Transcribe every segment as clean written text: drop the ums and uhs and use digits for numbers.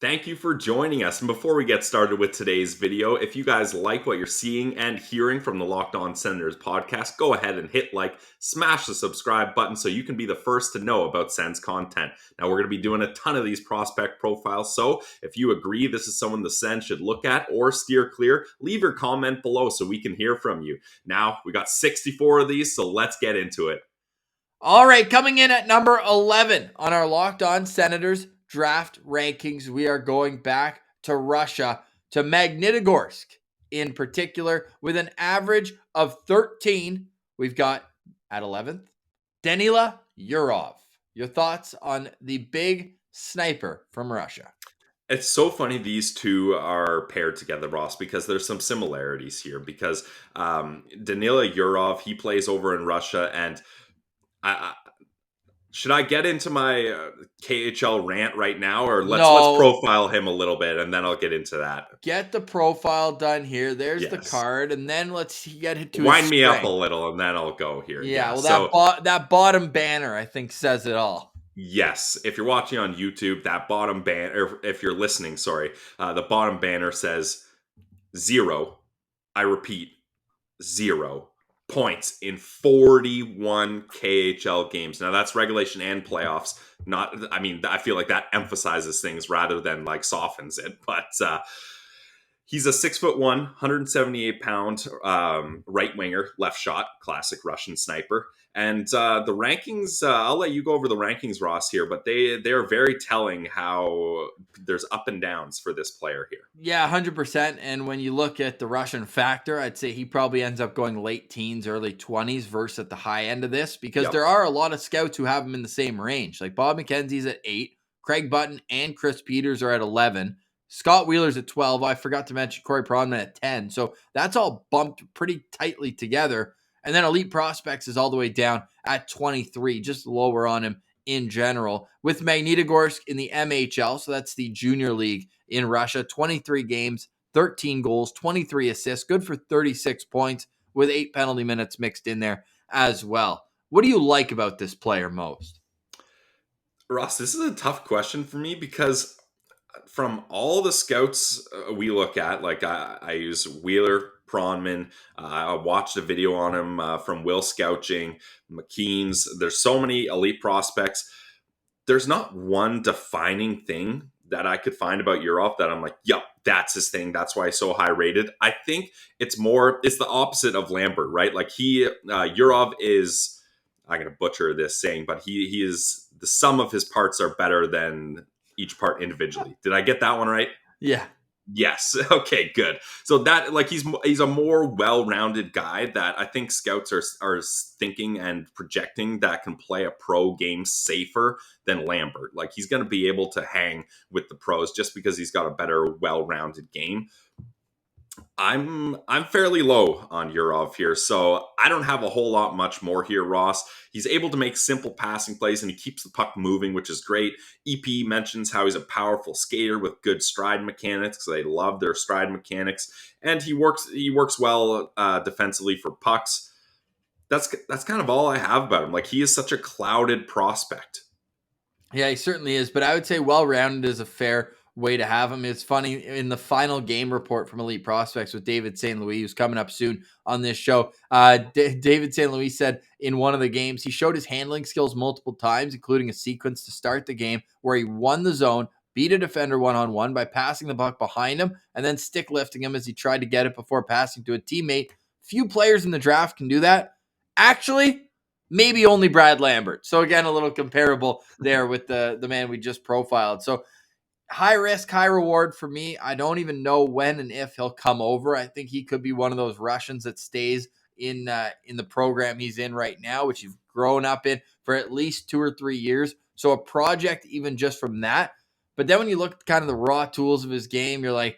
Thank you for joining us. And before we get started with today's video, if you guys like what you're seeing and hearing from the Locked On Senators podcast, go ahead and hit like, smash the subscribe button so you can be the first to know about Sens content. Now, we're going to be doing a ton of these prospect profiles, so if you agree this is someone the Sens should look at or steer clear, leave your comment below so we can hear from you. Now, we got 64 of these, so let's get into it. All right, coming in at number 11 on our Locked On Senators draft rankings, we are going back to Russia, to Magnitogorsk in particular, with an average of 13. We've got at 11th, Danila Yurov. Your thoughts on the big sniper from Russia? It's so funny these two are paired together, Ross, because there's some similarities here. Because Danila Yurov, he plays over in Russia, and I should I get into my KHL rant right now, or let's No. profile him a little bit, and then I'll get into that. Get the profile done here. There's the Yes. card, and then let's get into Wind his me up a strength. little, and then I'll go here. Yeah, well, So that bottom banner, I think, says it all. yes, if you're watching on YouTube, that bottom banner, or if you're listening, sorry, the bottom banner says 0. I repeat, 0 points in 41 KHL games. Now that's regulation and playoffs. I feel like that emphasizes things rather than like softens it. But he's a 6'1", 178-pound right winger, left shot, classic Russian sniper. And the rankings, I'll let you go over the rankings, Ross, here, but they're very telling how there's up and downs for this player here. Yeah, 100%. And when you look at the Russian factor, I'd say he probably ends up going late teens, early 20s versus at the high end of this, because there are a lot of scouts who have him in the same range. Like Bob McKenzie's at 8, Craig Button and Chris Peters are at 11. Scott Wheeler's at 12. I forgot to mention Corey Pronman at 10. So that's all bumped pretty tightly together. And then Elite Prospects is all the way down at 23, just lower on him in general. With Magnitogorsk in the MHL, so that's the junior league in Russia, 23 games, 13 goals, 23 assists, good for 36 points with 8 penalty minutes mixed in there as well. What do you like about this player most? Ross, this is a tough question for me because from all the scouts we look at, like I use Wheeler, Pronman. I watched a video on him from Will Scouching, McKean's. There's so many elite prospects. There's not one defining thing that I could find about Yurov that I'm like, yep, that's his thing. That's why he's so high rated. I think it's the opposite of Lambert, right? Like Yurov is, I'm going to butcher this saying, but he is, the sum of his parts are better than each part individually. Did I get that one right? Yeah. Yes. Okay, good. So that, like, he's a more well-rounded guy that I think scouts are thinking and projecting that can play a pro game safer than Lambert. Like, he's going to be able to hang with the pros just because he's got a better, well-rounded game. I'm fairly low on Yurov here, so I don't have a whole lot much more here, Ross. He's able to make simple passing plays, and he keeps the puck moving, which is great. EP mentions how he's a powerful skater with good stride mechanics, because they love their stride mechanics, and he works well defensively for pucks. That's kind of all I have about him. Like, he is such a clouded prospect. Yeah, he certainly is, but I would say well-rounded is a fair way to have him. It's funny, in the final game report from Elite Prospects with David St. Louis, who's coming up soon on this show, David St. Louis said in one of the games, he showed his handling skills multiple times, including a sequence to start the game where he won the zone, beat a defender one-on-one by passing the puck behind him, and then stick lifting him as he tried to get it before passing to a teammate. Few players in the draft can do that. Actually, maybe only Brad Lambert. So again, a little comparable there with the man we just profiled. So high risk, high reward for me. I don't even know when and if he'll come over. I think he could be one of those Russians that stays in the program he's in right now, which he's grown up in for at least 2 or 3 years. So a project even just from that. But then when you look at kind of the raw tools of his game, you're like,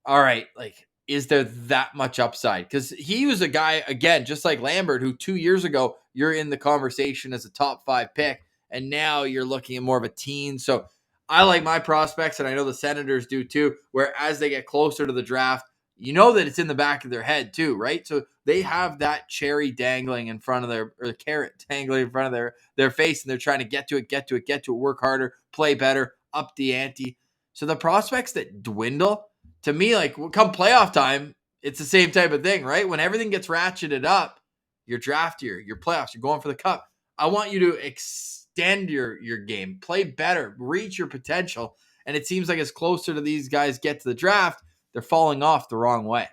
all right, like, is there that much upside? Because he was a guy, again, just like Lambert, who 2 years ago, you're in the conversation as a top 5 pick, and now you're looking at more of a teen. So I like my prospects, and I know the Senators do too, where as they get closer to the draft, you know that it's in the back of their head too, right? So they have that cherry dangling in front of or the carrot dangling in front of their face, and they're trying to get to it, work harder, play better, up the ante. So the prospects that dwindle, to me, like come playoff time, it's the same type of thing, right? When everything gets ratcheted up, your draft year, your playoffs, you're going for the cup. I want you to extend your game, play better, reach your potential. And it seems like as closer to these guys get to the draft, they're falling off the wrong way.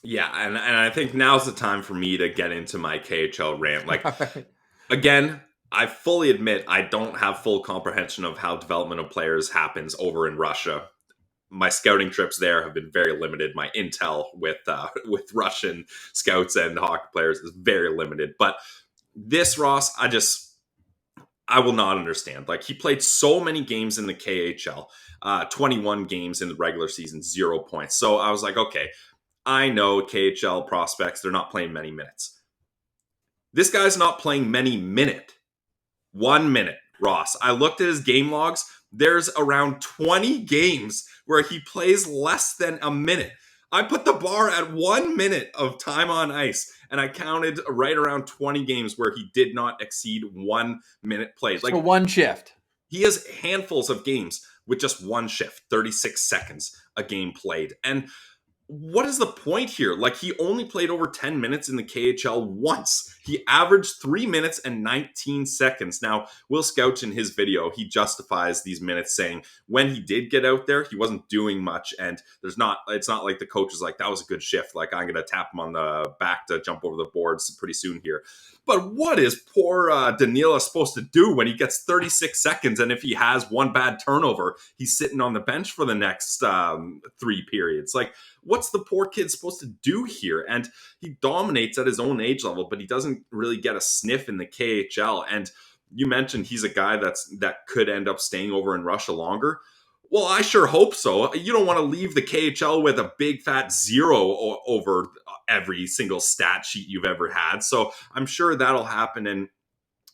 Yeah, and I think now's the time for me to get into my KHL rant. Like, again, I fully admit I don't have full comprehension of how development of players happens over in Russia. My scouting trips there have been very limited. My intel with Russian scouts and hockey players is very limited. But this Ross, I will not understand. Like, he played so many games in the KHL, 21 games in the regular season, 0 points. So I was like, okay, I know KHL prospects, they're not playing many minutes. This guy's not playing many minute. 1 minute, Ross. I looked at his game logs. There's around 20 games where he plays less than a minute. I put the bar at 1 minute of time on ice, and I counted right around 20 games where he did not exceed 1 minute played. Like, so one shift. He has handfuls of games with just one shift, 36 seconds a game played. And what is the point here? Like, he only played over 10 minutes in the KHL once. He averaged 3 minutes and 19 seconds. Now, Will Scouch in his video, he justifies these minutes saying when he did get out there, he wasn't doing much. And it's not like the coach is like, that was a good shift. Like, I'm going to tap him on the back to jump over the boards pretty soon here. But what is poor Danila supposed to do when he gets 36 seconds? And if he has one bad turnover, he's sitting on the bench for the next 3 periods. Like, what's the poor kid supposed to do here? And he dominates at his own age level, but he doesn't really get a sniff in the KHL. And you mentioned he's a guy that could end up staying over in Russia longer. Well, I sure hope so. You don't want to leave the KHL with a big fat 0 over every single stat sheet you've ever had. So I'm sure that'll happen. And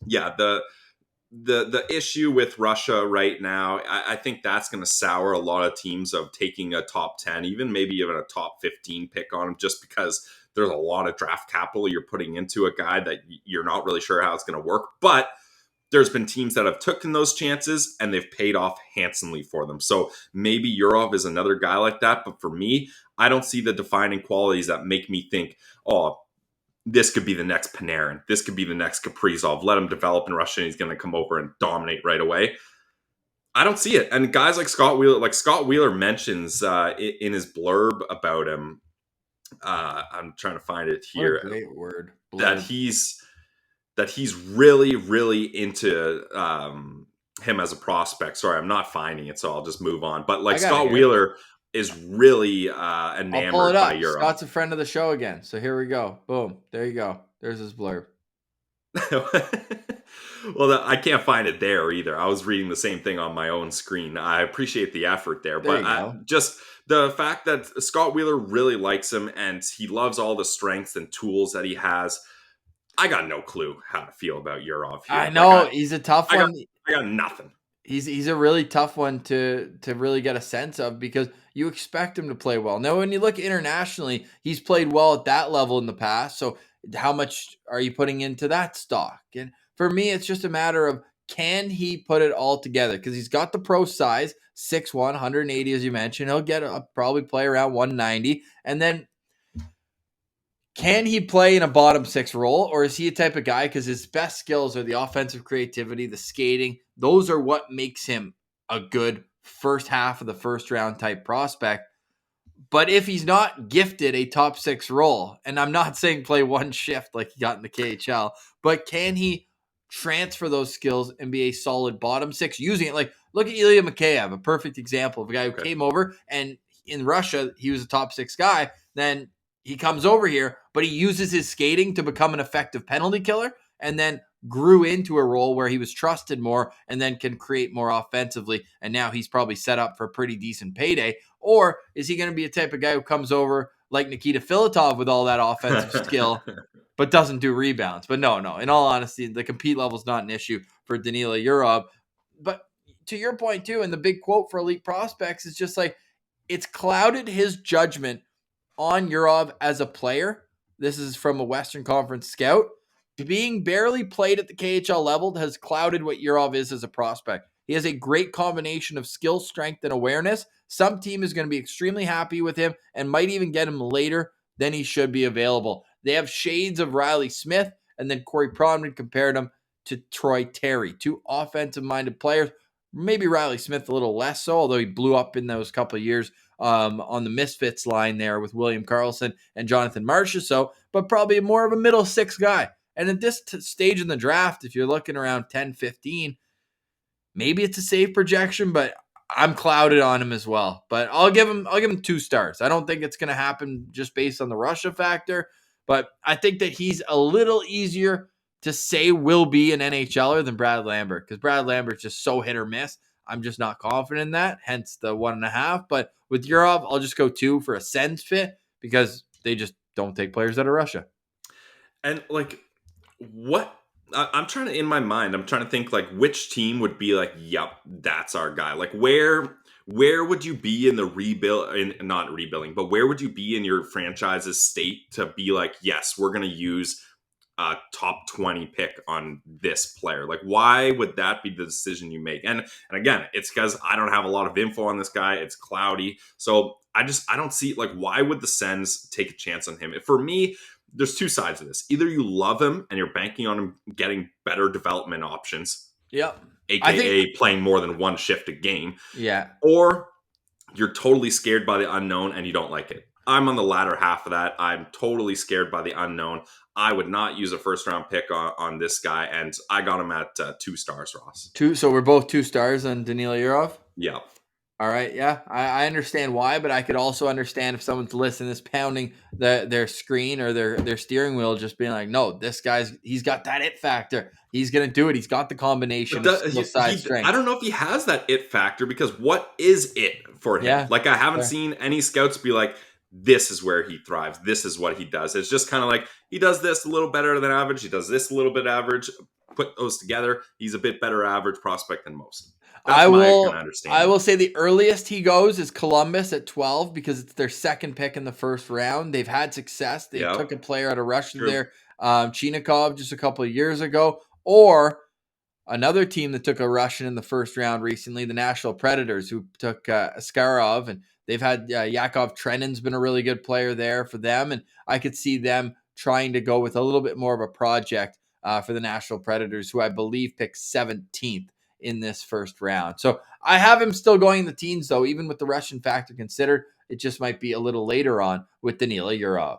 yeah, the issue with Russia right now, I think that's going to sour a lot of teams of taking a top 10, maybe even a top 15 pick on him, just because there's a lot of draft capital you're putting into a guy that you're not really sure how it's going to work. But there's been teams that have taken those chances and they've paid off handsomely for them. So maybe Yurov is another guy like that. But for me, I don't see the defining qualities that make me think, oh, this could be the next Panarin. This could be the next Kaprizov. Let him develop in Russia and he's going to come over and dominate right away. I don't see it. And guys like Scott Wheeler mentions in his blurb about him, I'm trying to find it here. What a great word. Blurb. That he's really, really into him as a prospect. Sorry, I'm not finding it, so I'll just move on. But like Scott Wheeler is really enamored by Yurov. Scott's a friend of the show again. So here we go. Boom. There you go. There's his blurb. Well, I can't find it there either. I was reading the same thing on my own screen. I appreciate the effort there. But just the fact that Scott Wheeler really likes him and he loves all the strengths and tools that he has. I got no clue how to feel about Yurov here. I know. He's a tough one. I got nothing. He's a really tough one to really get a sense of because you expect him to play well. Now, when you look internationally, he's played well at that level in the past. So how much are you putting into that stock? And for me, it's just a matter of can he put it all together? Because he's got the pro size, 6'1", 180, as you mentioned. He'll probably play around 190. And then can he play in a bottom 6 role, or is he a type of guy because his best skills are the offensive creativity, the skating? Those are what makes him a good first half of the first round type prospect. But if he's not gifted a top 6 role, and I'm not saying play one shift like he got in the KHL, but can he transfer those skills and be a solid bottom 6 using it? Like, look at Ilya Mikheyev, a perfect example of a guy who came over and in Russia, he was a top 6 guy. Then he comes over here, but he uses his skating to become an effective penalty killer and then grew into a role where he was trusted more and then can create more offensively. And now he's probably set up for a pretty decent payday. Or is he going to be a type of guy who comes over like Nikita Filatov with all that offensive skill, but doesn't do rebounds? But no. In all honesty, the compete level is not an issue for Danila Yurov. But to your point too, and the big quote for elite prospects is just like, it's clouded his judgment on Yurov as a player. This is from a Western Conference scout. Being barely played at the KHL level has clouded what Yurov is as a prospect. He has a great combination of skill, strength, and awareness. Some team is going to be extremely happy with him and might even get him later than he should be available. They have shades of Riley Smith, and then Corey Pronman compared him to Troy Terry, two offensive-minded players. Maybe Riley Smith a little less so, although he blew up in those couple of years on the Misfits line there with William Karlsson and Jonathan Marchessault, but probably more of a middle six guy. And at this stage in the draft, if you're looking around 10, 15, maybe it's a safe projection, but I'm clouded on him as well. But I'll give him 2 stars. I don't think it's going to happen just based on the Russia factor, but I think that he's a little easier to say will be an NHLer than Brad Lambert, because Brad Lambert's just so hit or miss. I'm just not confident in that, hence the 1.5. But with Yurov, I'll just go 2 for a Sens fit because they just don't take players out of Russia. And like, what I'm trying to, in my mind, I'm trying to think like which team would be like, yep, that's our guy. Like where would you be in the not rebuilding, but where would you be in your franchise's state to be like, yes, we're going to use a top 20 pick on this player? Like, why would that be the decision you make? And again, it's because I don't have a lot of info on this guy. It's cloudy. So I don't see, like, why would the Sens take a chance on him? For me, there's 2 sides of this. Either you love him and you're banking on him getting better development options. Yep. AKA playing more than 1 shift a game. Yeah. Or you're totally scared by the unknown and you don't like it. I'm on the latter half of that. I'm totally scared by the unknown. I would not use a first-round pick on this guy, and I got him at 2 stars, Ross. 2, so we're both 2 stars on Danila Yurov? Yeah. All right, yeah, I understand why, but I could also understand if someone's listening, is pounding their screen or their steering wheel, just being like, no, this he's got that it factor. He's going to do it. He's got the combination of skill, size, strength. I don't know if he has that it factor, because what is it for him? Yeah, like, I haven't seen any scouts be like, this is where he thrives. This is what he does. It's just kind of like, he does this a little better than average. He does this a little bit average. Put those together, he's a bit better average prospect than most. That's I will say the earliest he goes is Columbus at 12 because it's their second pick in the first round. They've had success. They took a player out of Russia there, Chinikov, just a couple of years ago. Or another team that took a Russian in the first round recently, the Nashville Predators, who took Askarov, and they've had Yakov Trenin's been a really good player there for them. And I could see them trying to go with a little bit more of a project for the Nashville Predators, who I believe picked 17th in this first round. So I have him still going in the teens, though, even with the Russian factor considered. It just might be a little later on with Danila Yurov.